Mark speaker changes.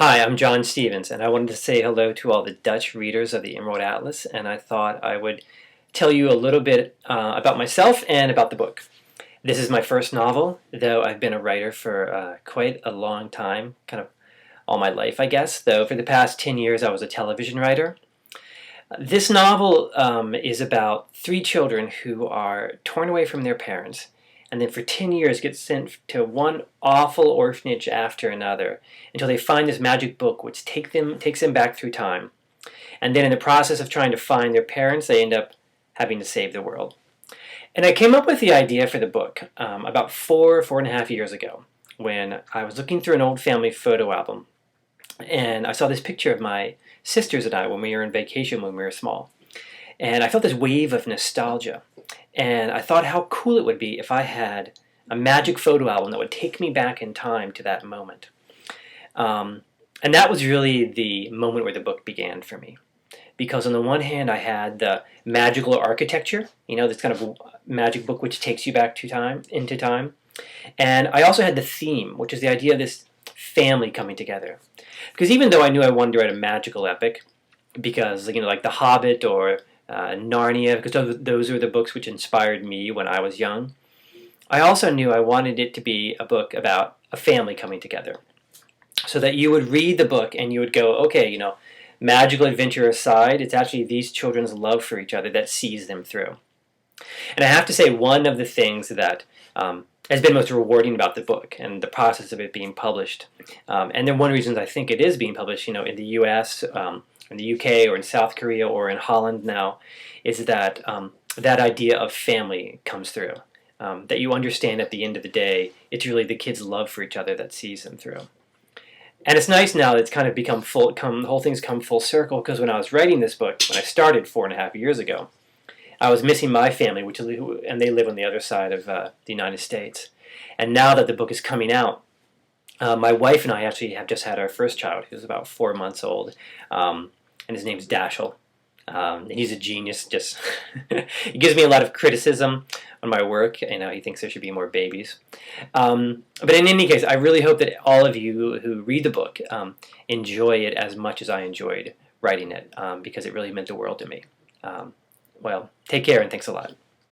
Speaker 1: Hi, I'm John Stevens, and I wanted to say hello to all the Dutch readers of the Emerald Atlas, and I thought I would tell you a little bit about myself and about the book. This is my first novel, though I've been a writer for quite a long time, kind of all my life, I guess, though for the past 10 years I was a television writer. This novel is about three children who are torn away from their parents and then for 10 years get sent to one awful orphanage after another until they find this magic book which takes them back through time. And then in the process of trying to find their parents, they end up having to save the world. And I came up with the idea for the book about 4.5 years ago when I was looking through an old family photo album and I saw this picture of my sisters and I when we were on vacation when we were small. And I felt this wave of nostalgia. And I thought how cool it would be if I had a magic photo album that would take me back in time to that moment. And that was really the moment where the book began for me. Because on the one hand, I had the magical architecture, this kind of magic book which takes you back into time. And I also had the theme, which is the idea of this family coming together. Because even though I knew I wanted to write a magical epic, because like The Hobbit or Narnia, because those were the books which inspired me when I was young, I also knew I wanted it to be a book about a family coming together. So that you would read the book and you would go, okay, magical adventure aside, it's actually these children's love for each other that sees them through. And I have to say, one of the things that has been most rewarding about the book and the process of it being published, and then one of the reasons I think it is being published, in the U.S., in the UK, or in South Korea, or in Holland now, is that that idea of family comes through. That you understand at the end of the day, it's really the kids' love for each other that sees them through. And it's nice now that it's kind of the whole thing's come full circle, because when I was writing this book, when I started 4.5 years ago, I was missing my family, and they live on the other side of the United States. And now that the book is coming out, my wife and I actually have just had our first child, who's about 4 months old, and his name's Dashiell. And he's a genius. Just he gives me a lot of criticism on my work. He thinks there should be more babies. But in any case, I really hope that all of you who read the book enjoy it as much as I enjoyed writing it, because it really meant the world to me. Well, take care and thanks a lot.